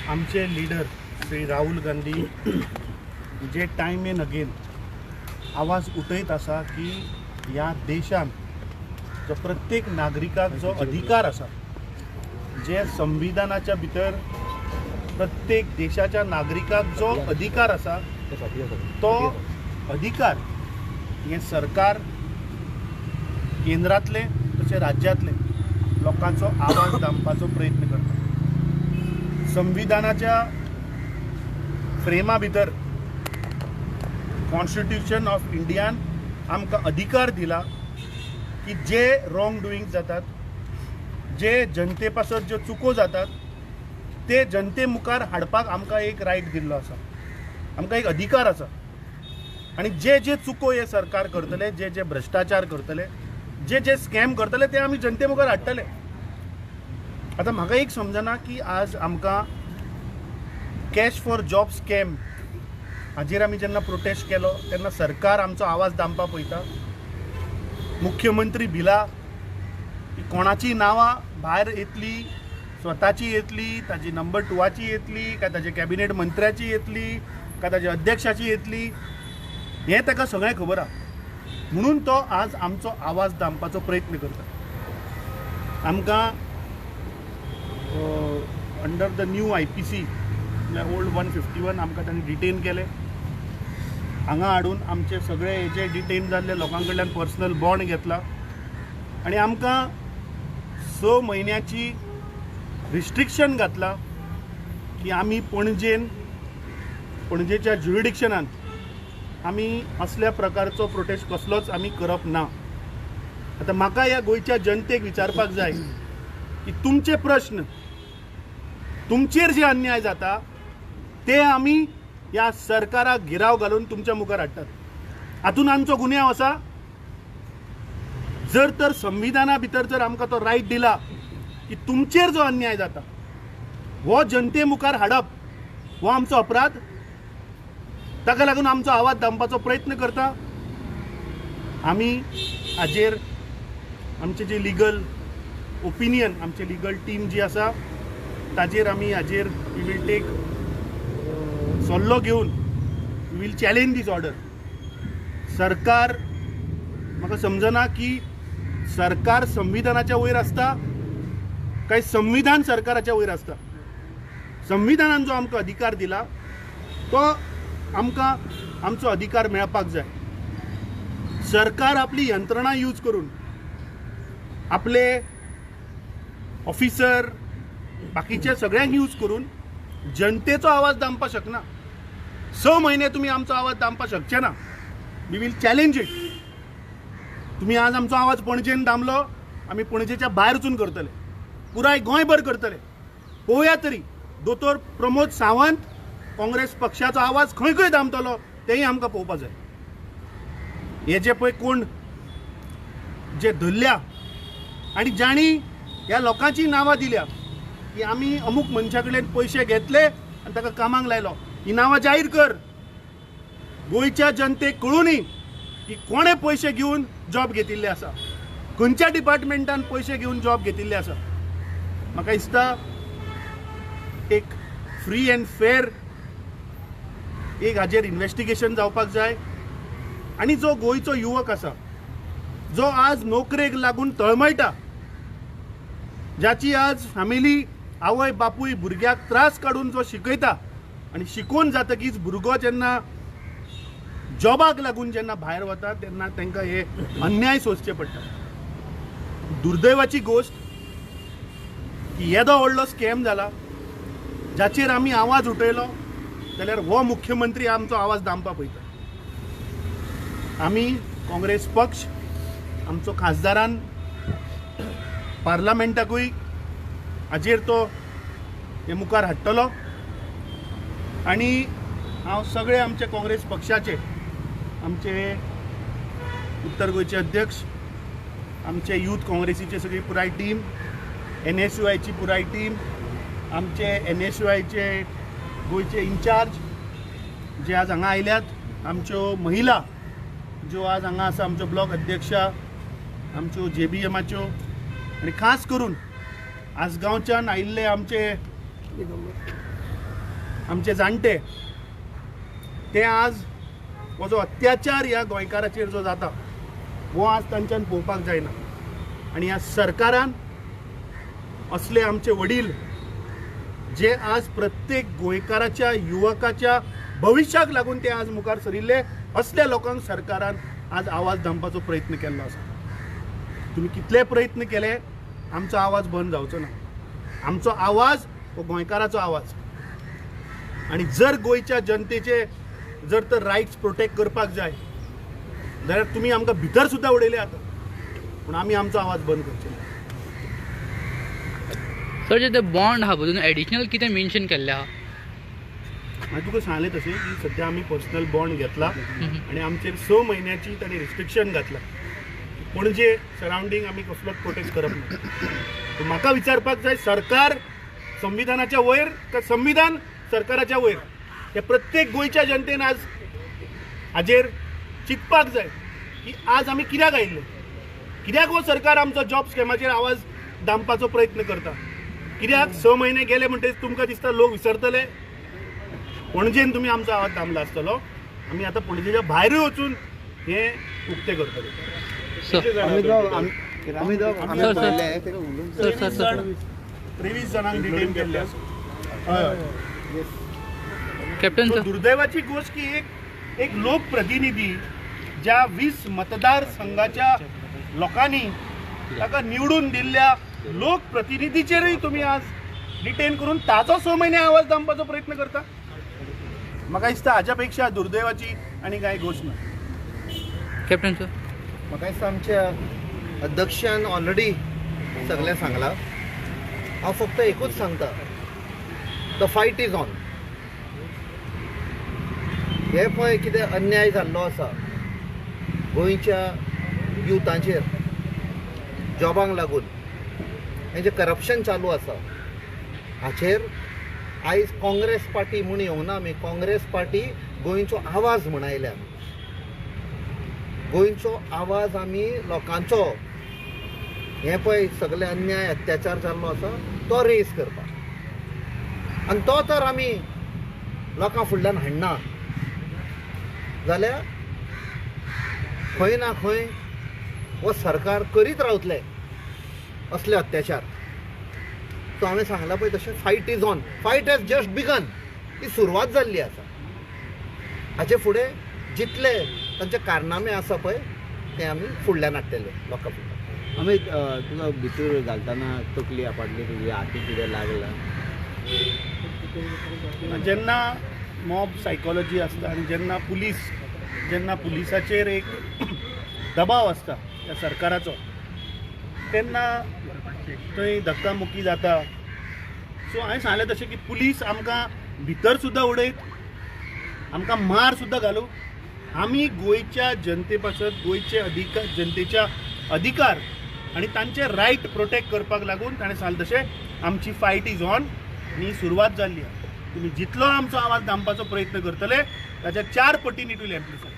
आमचे लीडर श्री राहुल गांधी जे time N again आवाज उठयत आसा की ह्या देशान जो प्रत्येक नागरिकाक जो अधिकार आसा, जे संविधानाच्या भितर प्रत्येक देशाच्या नागरिकाक जो अधिकार आसा, तो अधिकार हे सरकार केंद्रातले तशें राज्यातले लोकांचो आवाज दामपाचो प्रयत्न करता. संविधानाच्या फ्रेमा भितर कॉन्स्टिट्यूशन ऑफ इंडियान आमकां अधिकार दिला की जे रॉंग डुईंग जातात, जे जनते पासत ज्यो चुको जातात, ते जनते मुखार हाडपाक आमकां एक रायट दिल्लो आसा, आमकां एक अधिकार आसा. आनी जे जे चुको हे सरकार करतले, जे जे भ्रष्टाचार करतले, जे जे स्कॅम करतले, ते आमी जनते मुखार हाडटले. आतां म्हाका एक समजना की आज आमकां कॅश फॉर जॉब स्कॅम हाजेर आमी जेन्ना प्रोटेस्ट केलो तेन्ना सरकार आमचो आवाज दामपा पळयता. मुख्यमंत्री भिला की कोणाची नांवां भायर येतली, स्वताची येतली, ताजी नंबर 2ची येतली, काय ताजे कॅबिनेट मंत्र्याची येतली, काय ताज्या अध्यक्षाची येतली, हें ताका सगळें खबर आहा. म्हणून तो आज आमचो आवाज दामपाचो प्रयत्न करता. आमकां अंडर द न्यू IPC म्हळ्यार ओल्ड 151 आमकां तांणी डिटेन केले. हांगा हाडून आमचे सगळे जे डिटेन जाल्ले लोकां कडल्यान पर्सनल बॉन्ड घेतला आनी आमकां 6 म्हयन्याची रिस्ट्रिक्शन घातला की आमी पणजेच्या ज्युरिडिक्शनान आमी असल्या प्रकारचो प्रोटेस्ट कसलोच आमी करप ना. आतां म्हाका ह्या गोंयच्या जनतेक विचारपाक जाय की तुमचे प्रश्न, तुमचेर जे अन्याय जाता ते आमी ह्या सरकाराक गिराव घालून तुमच्या मुखार हाडटात. हातून आमचो गुन्यांव आसा? जर तर संविधाना भितर जर आमकां तो रायट दिला की तुमचेर जो अन्याय जाता हो जनते मुखार हाडप, हो आमचो अपराध. ताका लागून आमचो आवाज दामपाचो प्रयत्न करता. आमी हाजेर आमचे जे लिगल ओपिनियन, आमचे लिगल टीम जी आसा ताजेर आमी हाजेर वी वील टेक सल्लो घेवन we will challenge this order. सरकार म्हाका समजना की सरकार संविधानाच्या वयर आसता काय संविधान सरकाराच्या वयर आसता. संविधानान जो आमकां अधिकार दिला तो आमकां आमचो अधिकार मेळपाक जाय. सरकार आपली यंत्रणा यूज करून, आपले ऑफिसर बाकीचे सगळ्यांक यूज करून जनतेचो आवाज दामपाक शकना. 6 म्हयने तुमी आमचो आवाज दामपाक शकचे ना. We will challenge it. तुमी आज आमचो आवाज पणजेन दामलो, आमी पणजेच्या भायर वचून करतले, पुराय गोंयभर करतले. पळोवया तरी दोतोर प्रमोद सावंत काँग्रेस पक्षाचो आवाज खंय खंय दामतलो तेंय आमकां पळोवपाक जाय. हे जे पळय कोण जे धरल्या आनी जाणी ह्या लोकांची नांवां दिल्या की आमी अमूक मनशा कडल्यान पयशे घेतले आनी ताका कामाक लायलो, ही नांवां जाहीर कर. गोंयच्या जनतेक कळुनी की कोणे पयशे घेवन जॉब घेतिल्ले आसा, खंयच्या डिपार्टमेंटान पयशे घेवन जॉब घेतिल्ले आसा. म्हाका दिसता एक फ्री एंड फेर एक हाजेर इन्वेस्टिगेशन जावपाक जाय. आनी जो गोंयचो युवक आसा, जो आज नोकरेक लागून तळमळटा, ज्याची आज फॅमिली आवय बापूय भुरग्याक त्रास काडून जो शिकयता आनी शिकून जातकीच भुरगो जेन्ना जॉबाक लागून जेन्ना भायर वता तेन्ना तांकां हे अन्याय सोंसचे पडटा. दुर्दैवाची गोश्ट की येदो व्हडलो स्कॅम जाला जाचेर आमी आवाज उठयलो जाल्यार हो मुख्यमंत्री आमचो आवाज दामपा पळयता. आमी काँग्रेस पक्ष आमचो खासदारान पार्लमेंटाकूय हाजेर तो हे मुखार हाडटलो. आनी हांव सगळे आमचे काँग्रेस पक्षाचे, आमचे उत्तर गोंयचे अध्यक्ष, आमचे यूथ काँग्रेसीची सगळी पुराय टीम, NSUIची पुराय टीम, आमचे NSUIचे गोंयचे इन्चार्ज जे आज हांगा आयल्यात, आमच्यो महिला ज्यो आज हांगा आसा, आमच्यो ब्लॉक अध्यक्षा, आमच्यो JBMच्यो, आनी खास करून आसगांवच्यान आयिल्ले आमचे आमचे जाणटे ते आज हो जो अत्याचार ह्या गोंयकाराचेर जो जाता हो आज तांच्यान पळोवपाक जायना आनी ह्या सरकारान असले आमचे वडील जे आज प्रत्येक गोंयकाराच्या युवकाच्या भविश्याक लागून ते आज मुखार सरिल्ले असल्या लोकांक सरकारान आज आवाज दामपाचो प्रयत्न केल्लो आसा. तुम्ही कितले प्रयत्न केले आमचो आवाज बंद जावचो ना. आमचो आवाज हो गोंयकाराचो आवाज आणि जर गोंयच्या जनतेचे जर तर रायट्स प्रोटेक्ट करपाक जाय जाल्यार तुम्ही आमकां भितर सुद्दां उडयले आता पूण आमी आमचो आवाज बंद करचे ना. सर जे ते बॉन्ड आहा पळय एडिशनल कितें मेन्शन केल्लें आहा? हांवें तुका सांगलें तशें की सद्या आमी पर्सनल बॉन्ड घेतला आनी आमचेर 6 म्हयन्याची ताणी रिस्ट्रिक्शन घातला. पणजे सरावंडींग आमी कसलोच प्रोटेक्ट करप ना. पूण म्हाका विचारपाक जाय सरकार संविधानाच्या वयर काय संविधान सरकाराच्या वयर हे प्रत्येक गोंयच्या जनतेन आज हाजेर चिंतपाक जाय की आज आमी कित्याक आयिल्ले, कित्याक हो सरकार आमचो जॉब स्कॅमाचेर आवाज दामपाचो प्रयत्न करता, कित्याक 6 म्हयने गेले म्हणटकीच तुमकां दिसता लोक विसरतले. पणजेन तुमी आमचो आवाज दामला आसतलो, आमी आतां पणजेच्या भायरूय वचून हे उक्ते करतले. सर 23 जाणांक डिटेन केल्ले आसा. कॅप्टन सर दुर्दैवाची गोष्ट की एक लोकप्रतिनिधी ज्या 20 मतदारसंघाच्या लोकांनी ताका निवडून दिल्ल्या लोकप्रतिनिधीचेरय तुम्ही आज डिटेन करून ताजो 6 म्हयने आवाज दामपाचो प्रयत्न करता. म्हाका दिसता हाच्या पेक्षा दुर्दैवाची आनी कांय गोष्ट ना. कॅप्टन सर म्हाका दिसता आमच्या अध्यक्षान ऑलरेडी सगळें सांगलां. हांव फक्त एकूच सांगता, द फायट इज ऑन. हे पळय कितें अन्याय जाल्लो आसा गोंयच्या युथांचेर जॉबांक लागून, हें जें करप्शन चालू आसा हाचेर आयज काँग्रेस पार्टी म्हूण येवना आमी. काँग्रेस पार्टी गोंयचो आवाज म्हूण आयल्या. गोंयचो आवाज आमी लोकांचो हें पळय सगळे अन्याय अत्याचार जाल्लो आसा तो रेज करपाक, आनी तो तर आमी लोकां फुडल्यान हाडना जाल्यार खंय ना खंय हो सरकार करीत रावतले असले अत्याचार. सो हांवें सांगलां पळय तशें fight is on. Fight has just begun. ही सुरवात जाल्ली आसा. हाचे फुडें जितले तांचे कारनामे आसा पळय ते आमी फुडल्यान हाडटले लोकां फुडल्यान. अमित तुका भितर घालतना तकली आपटली, तुजी हाती कितें लागला? जेन्ना मॉब सायकॉलॉजी आसता आनी जेन्ना पुलिसाचेर एक दबाव आसता त्या सरकाराचो तेन्ना थंय धक्कामुक्की जाता. सो हांवें सांगलें तशें की पुलीस आमकां भितर सुद्दां उडयत, आमकां मार सुद्दां घालूं, आमी गोंयच्या जनते पासत गोंयचे जनतेच्या अधिकार आनी तांचे रायट प्रोटेक्ट करपाक लागून ताणें सांगलें तशें आमची फायट इज ऑन आनी सुरवात जाल्ली आसा. तुमी जितलो आमचो आवाज दामपाचो प्रयत्न करतले ताच्या 4 पटीन इट वील एम्प्लिफाय.